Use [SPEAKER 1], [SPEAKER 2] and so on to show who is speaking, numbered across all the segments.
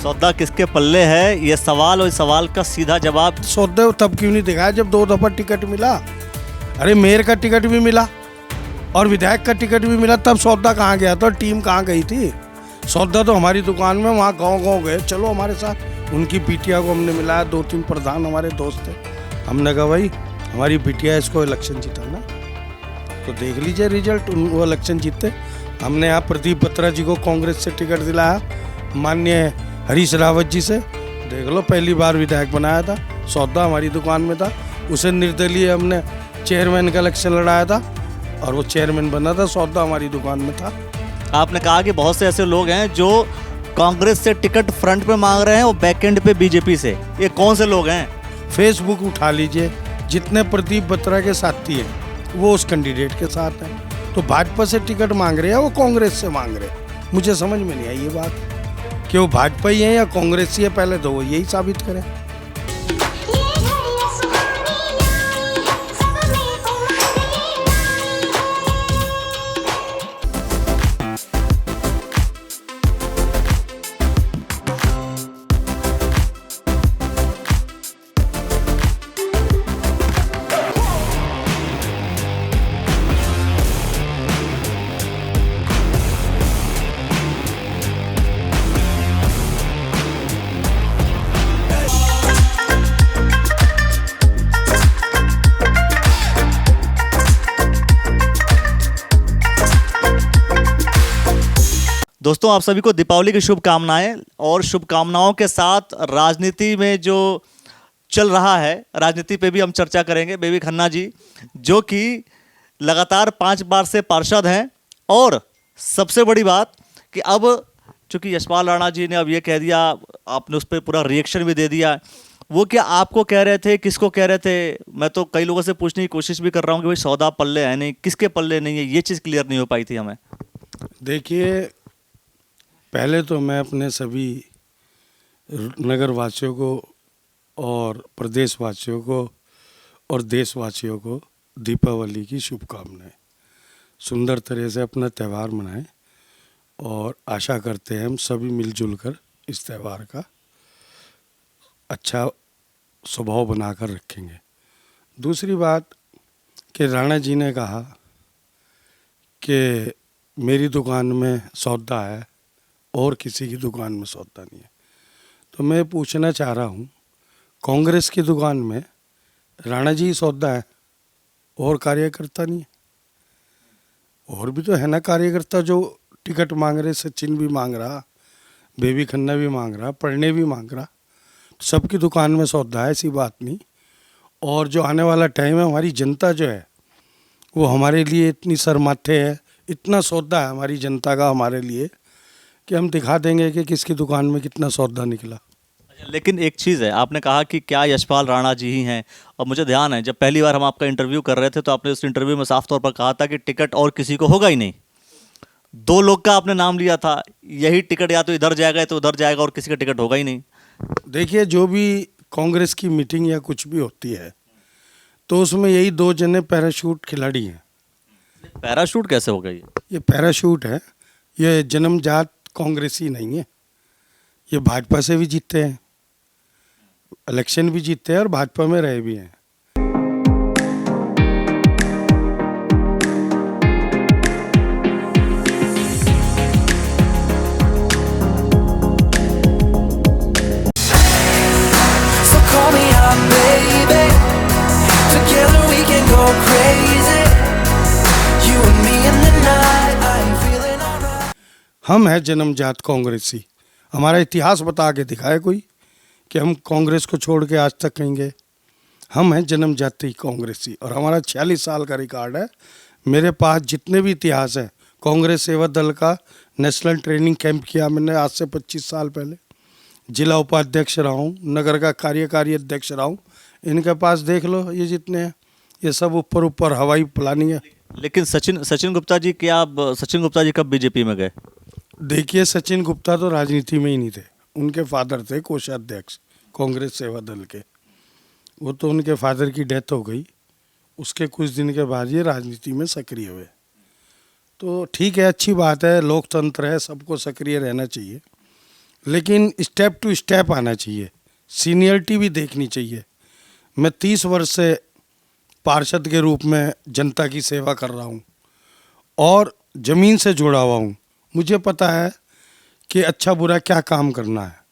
[SPEAKER 1] सौदा किसके पल्ले है, ये सवाल और इस सवाल का सीधा जवाब।
[SPEAKER 2] सौदे तब क्यों नहीं दिखाया जब 2 दफा टिकट मिला? अरे मेयर का टिकट भी मिला और विधायक का टिकट भी मिला, तब सौदा कहाँ गया था? टीम कहाँ गई थी? सौदा तो हमारी दुकान में, वहाँ गांव गए, चलो हमारे साथ। उनकी बिटिया को हमने मिलाया, 2-3 प्रधान हमारे दोस्त थे। हमने कहा भाई हमारी बिटिया इसको इलेक्शन जिताना, तो देख लीजिए रिजल्ट, वो इलेक्शन जीते। हमने यहाँ प्रदीप बत्रा जी को कांग्रेस से टिकट दिलाया, माननीय हरीश रावत जी से, देख लो पहली बार विधायक बनाया था। सौदा हमारी दुकान में था, उसे निर्दलीय हमने चेयरमैन का इलेक्शन लड़ाया था और वो चेयरमैन बना था। सौदा हमारी दुकान में था।
[SPEAKER 1] आपने कहा कि बहुत से ऐसे लोग हैं जो कांग्रेस से टिकट फ्रंट पे मांग रहे हैं और बैक एंड पे बीजेपी से, ये कौन से लोग हैं?
[SPEAKER 2] फेसबुक उठा लीजिए, जितने प्रदीप बत्रा के साथी हैं वो उस कैंडिडेट के साथ हैं। तो भाजपा से टिकट मांग रहे हैं, वो कांग्रेस से मांग रहे हैं। मुझे समझ में नहीं आई ये बात कि वो भाजपा ही है या कांग्रेस ही है, पहले तो वो यही साबित करें।
[SPEAKER 1] दोस्तों, आप सभी को दीपावली की शुभकामनाएं। और शुभकामनाओं के साथ राजनीति में जो चल रहा है, राजनीति पे भी हम चर्चा करेंगे। बेबी खन्ना जी, जो कि लगातार 5 बार से पार्षद हैं, और सबसे बड़ी बात कि अब चूंकि यशपाल राणा जी ने अब ये कह दिया, आपने उस पर पूरा रिएक्शन भी दे दिया। वो क्या आपको कह रहे थे, किसको कह रहे थे? मैं तो कई लोगों से पूछने की कोशिश भी कर रहा हूँ कि भाई सौदा पल्ले है नहीं, किसके पल्ले नहीं है, ये चीज़ क्लियर नहीं हो पाई थी हमें।
[SPEAKER 2] देखिए, पहले तो मैं अपने सभी नगर वासियों को और प्रदेशवासियों को और देशवासियों को दीपावली की शुभकामनाएं। सुंदर तरह से अपना त्यौहार मनाएं और आशा करते हैं हम सभी मिलजुल कर इस त्यौहार का अच्छा स्वभाव बनाकर रखेंगे। दूसरी बात कि राणा जी ने कहा कि मेरी दुकान में सौदा है और किसी की दुकान में सौदा नहीं है, तो मैं पूछना चाह रहा हूँ, कांग्रेस की दुकान में राणा जी सौदा है और कार्यकर्ता नहीं है? और भी तो है ना कार्यकर्ता जो टिकट मांग रहे। सचिन भी मांग रहा, बेबी खन्ना भी मांग रहा, प्रणय भी मांग रहा, सबकी दुकान में सौदा है, ऐसी बात नहीं। और जो आने वाला टाइम है, हमारी जनता जो है वो हमारे लिए इतनी शर्माते है, इतना सौदा है हमारी जनता का हमारे लिए कि हम दिखा देंगे कि किसकी दुकान में कितना सौदा निकला।
[SPEAKER 1] लेकिन एक चीज़ है, आपने कहा कि क्या यशपाल राणा जी ही हैं, और मुझे ध्यान है जब पहली बार हम आपका इंटरव्यू कर रहे थे तो आपने उस इंटरव्यू में साफ तौर पर कहा था कि टिकट और किसी को होगा ही नहीं। 2 लोग का आपने नाम लिया था, यही टिकट या तो इधर जाएगा या तो उधर जाएगा, और किसी का टिकट होगा ही नहीं।
[SPEAKER 2] देखिए, जो भी कांग्रेस की मीटिंग या कुछ भी होती है तो उसमें यही 2 जने पैराशूट खिलाड़ी हैं।
[SPEAKER 1] पैराशूट कैसे हो गई?
[SPEAKER 2] ये पैराशूट है, ये जन्मजात कांग्रेसी नहीं है। ये भाजपा से भी जीतते हैं, इलेक्शन भी जीतते हैं और भाजपा में रहे भी हैं।
[SPEAKER 3] So call me up, baby. Together we can go crazy. You and me in the night. I'm feeling alright.
[SPEAKER 2] हम हैं जन्मजात कांग्रेसी। हमारा इतिहास बता के दिखाए कोई कि हम कांग्रेस को छोड़ के आज तक कहेंगे। हम हैं जन्मजाति कांग्रेसी और हमारा 46 साल का रिकॉर्ड है। मेरे पास जितने भी इतिहास है, कांग्रेस सेवा दल का नेशनल ट्रेनिंग कैंप किया मैंने आज से 25 साल पहले, जिला उपाध्यक्ष रहा हूँ, नगर का कार्यकारी अध्यक्ष रहा हूँ। इनके पास देख लो, ये जितने हैं ये सब ऊपर हवाई प्लानिंग है।
[SPEAKER 1] लेकिन सचिन गुप्ता जी, क्या आप सचिन गुप्ता जी कब बीजेपी में गए?
[SPEAKER 2] देखिए, सचिन गुप्ता तो राजनीति में ही नहीं थे। उनके फादर थे कोषाध्यक्ष कांग्रेस सेवा दल के, वो तो उनके फादर की डेथ हो गई, उसके कुछ दिन के बाद ये राजनीति में सक्रिय हुए। तो ठीक है, अच्छी बात है, लोकतंत्र है, सबको सक्रिय रहना चाहिए। लेकिन स्टेप टू स्टेप आना चाहिए, सीनियरिटी भी देखनी चाहिए। मैं 30 वर्ष से पार्षद के रूप में जनता की सेवा कर रहा हूँ और ज़मीन से जुड़ा हुआ हूँ। मुझे पता है कि अच्छा बुरा क्या काम करना है।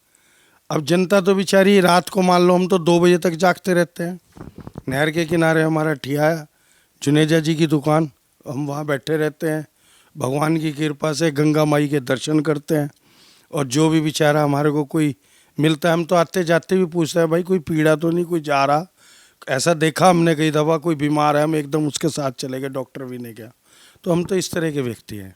[SPEAKER 2] अब जनता तो बेचारी रात को मान लो हम तो 2 बजे तक जागते रहते हैं। नहर के किनारे हमारा ठिया है, जुनेजा जी की दुकान, हम वहाँ बैठे रहते हैं। भगवान की कृपा से गंगा माई के दर्शन करते हैं और जो भी बेचारा हमारे को कोई मिलता है हम तो आते जाते भी पूछते हैं भाई कोई पीड़ा तो नहीं, कोई जा रहा। ऐसा देखा हमने कई दफ़ा कोई बीमार है हम एकदम उसके साथ चले गए, डॉक्टर भी नहीं गया। तो हम तो इस तरह के व्यक्ति हैं।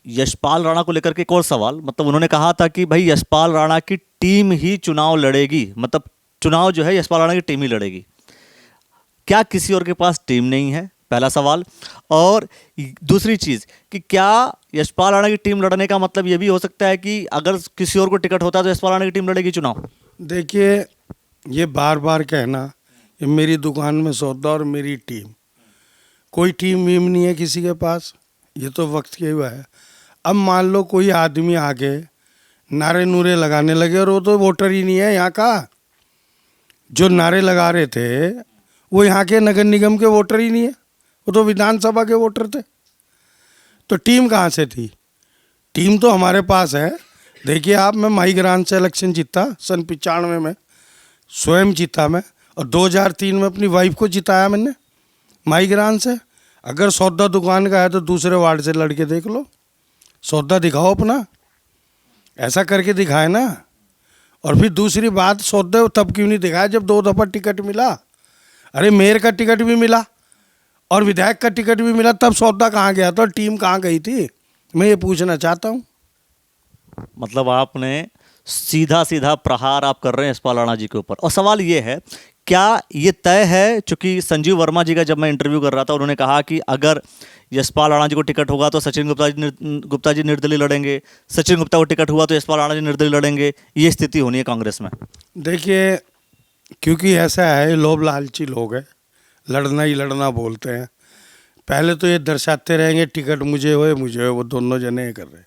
[SPEAKER 1] यशपाल राणा को लेकर के एक और सवाल, मतलब उन्होंने कहा था कि भाई यशपाल राणा की टीम ही चुनाव लड़ेगी, मतलब चुनाव जो है यशपाल राणा की टीम ही लड़ेगी। क्या किसी और के पास टीम नहीं है? पहला सवाल। और दूसरी चीज़ कि क्या यशपाल राणा की टीम लड़ने का मतलब ये भी हो सकता है कि अगर किसी और को टिकट होता है तो यशपाल राणा की टीम लड़ेगी चुनाव?
[SPEAKER 2] देखिए, ये बार बार कहना ये मेरी दुकान में सौदा और मेरी टीम, कोई टीम वीम नहीं है किसी के पास, ये तो वक्त के हुआ है। अब मान लो कोई आदमी आके नारे नूरे लगाने लगे और वो तो वोटर ही नहीं है यहाँ का। जो नारे लगा रहे थे वो यहाँ के नगर निगम के वोटर ही नहीं है, वो तो विधानसभा के वोटर थे। तो टीम कहाँ से थी? टीम तो हमारे पास है। देखिए आप, मैं माहीग्राम से इलेक्शन जीता सन 95 में, स्वयं जीता मैं, और 2003 में अपनी वाइफ को जिताया मैंने माहीग्राम से। अगर सौदा दुकान का है तो दूसरे वार्ड से लड़के देख लो, सौदा दिखाओ अपना, ऐसा करके दिखाए ना। और फिर दूसरी बात, सौदे तब क्यों नहीं दिखाया जब 2 दफ़ा टिकट मिला? अरे मेयर का टिकट भी मिला और विधायक का टिकट भी मिला, तब सौदा कहाँ गया था? टीम कहाँ गई थी? मैं ये पूछना चाहता हूँ।
[SPEAKER 1] मतलब आपने सीधा सीधा प्रहार आप कर रहे हैं यशपाल राणा जी के ऊपर। और सवाल ये है, क्या ये तय है, चूंकि संजीव वर्मा जी का जब मैं इंटरव्यू कर रहा था उन्होंने कहा कि अगर यशपाल राणा जी को टिकट होगा तो सचिन गुप्ता जी निर्दलीय लड़ेंगे, सचिन गुप्ता को टिकट हुआ तो यशपाल राणा जी निर्दलीय लड़ेंगे, ये स्थिति होनी है कांग्रेस में?
[SPEAKER 2] देखिए, क्योंकि ऐसा है, लोभ लालची लोग हैं, लड़ना ही लड़ना बोलते हैं। पहले तो ये दर्शाते रहेंगे टिकट मुझे होए, वो दोनों जने कर रहे।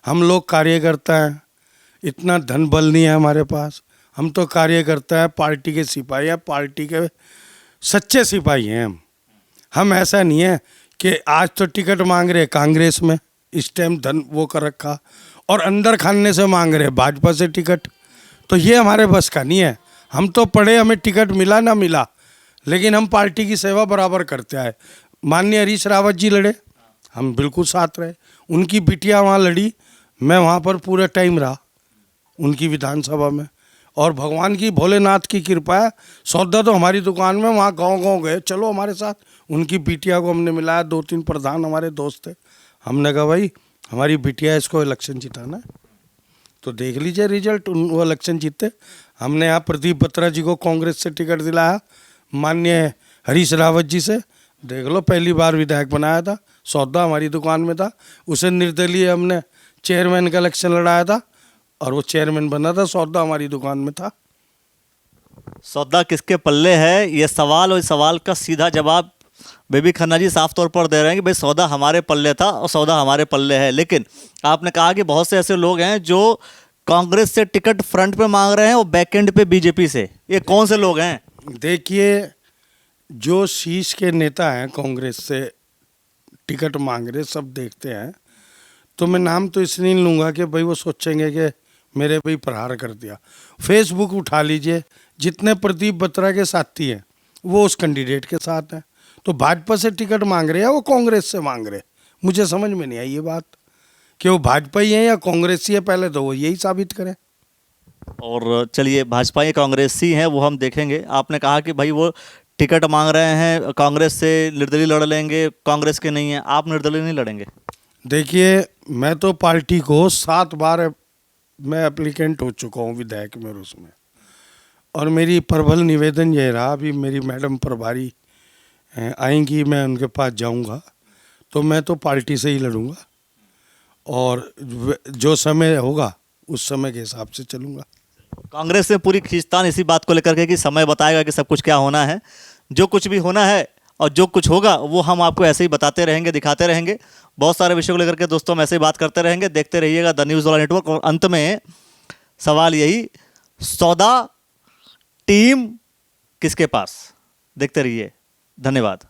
[SPEAKER 2] हम लोग कार्यकर्ता हैं, इतना धन बल नहीं है हमारे पास। हम तो कार्यकर्ता है, पार्टी के सिपाही हैं, पार्टी के सच्चे सिपाही हैं हम। ऐसा नहीं है कि आज तो टिकट मांग रहे कांग्रेस में, इस टाइम धन वो कर रखा, और अंदर खाने से मांग रहे भाजपा से टिकट। तो ये हमारे बस का नहीं है। हम तो पढ़े, हमें टिकट मिला ना मिला, लेकिन हम पार्टी की सेवा बराबर करते आए। माननीय हरीश रावत जी लड़े, हम बिल्कुल साथ रहे। उनकी बिटिया वहाँ लड़ी, मैं वहाँ पर पूरा टाइम रहा उनकी विधानसभा में। और भगवान की, भोलेनाथ की कृपा है, सौदा तो हमारी दुकान में, वहाँ गांव गए, चलो हमारे साथ। उनकी बिटिया को हमने मिलाया, 2-3 प्रधान हमारे दोस्त थे। हमने कहा भाई हमारी बिटिया, इसको इलेक्शन जिताना है, तो देख लीजिए रिजल्ट। वो इलेक्शन जीते। हमने यहाँ प्रदीप बत्रा जी को कांग्रेस से टिकट दिलाया, माननीय हरीश रावत जी से, देख लो पहली बार विधायक बनाया था, सौदा हमारी दुकान में था। उसे निर्दलीय हमने चेयरमैन का इलेक्शन लड़ाया था और वो चेयरमैन बना था, सौदा हमारी दुकान में था।
[SPEAKER 1] सौदा किसके पल्ले है, ये सवाल, और इस सवाल का सीधा जवाब बेबी खन्ना जी साफ तौर पर दे रहे हैं कि भाई सौदा हमारे पल्ले था और सौदा हमारे पल्ले है। लेकिन आपने कहा कि बहुत से ऐसे लोग हैं जो कांग्रेस से टिकट फ्रंट पे मांग रहे हैं और बैक एंड पे बीजेपी से, ये कौन से लोग हैं?
[SPEAKER 2] देखिए, जो शीर्ष के नेता हैं कांग्रेस से टिकट मांग रहे, सब देखते हैं। तो मैं नाम तो इसलिए नहीं लूँगा कि भाई वो सोचेंगे कि मेरे भाई प्रहार कर दिया। फेसबुक उठा लीजिए, जितने प्रदीप बत्रा के साथी हैं वो उस कैंडिडेट के साथ हैं। तो भाजपा से टिकट मांग रहे हैं, वो कांग्रेस से मांग रहे। मुझे समझ में नहीं आई ये बात कि वो भाजपा ही है या कांग्रेसी है, पहले तो वो यही साबित करें।
[SPEAKER 1] और चलिए, भाजपा या कांग्रेसी हैं वो हम देखेंगे। आपने कहा कि भाई वो टिकट मांग रहे हैं कांग्रेस से, निर्दलीय लड़ लेंगे, कांग्रेस के नहीं है, आप निर्दलीय नहीं लड़ेंगे?
[SPEAKER 2] देखिए, मैं तो पार्टी को 7 बार मैं एप्लीकेंट हो चुका हूँ विधायक में उसमें, और मेरी प्रबल निवेदन ये रहा, अभी मेरी मैडम प्रभारी आएंगी, मैं उनके पास जाऊंगा, तो मैं तो पार्टी से ही लड़ूंगा और जो समय होगा उस समय के हिसाब से चलूंगा।
[SPEAKER 1] कांग्रेस से पूरी खींचतान इसी बात को लेकर के कि समय बताएगा कि सब कुछ क्या होना है, जो कुछ भी होना है और जो कुछ होगा वो हम आपको ऐसे ही बताते रहेंगे, दिखाते रहेंगे। बहुत सारे विषयों को लेकर के दोस्तों हम ऐसे ही बात करते रहेंगे। देखते रहिएगा द न्यूज़ वाला नेटवर्क। और अंत में सवाल यही, सौदा टीम किसके पास? देखते रहिए। धन्यवाद।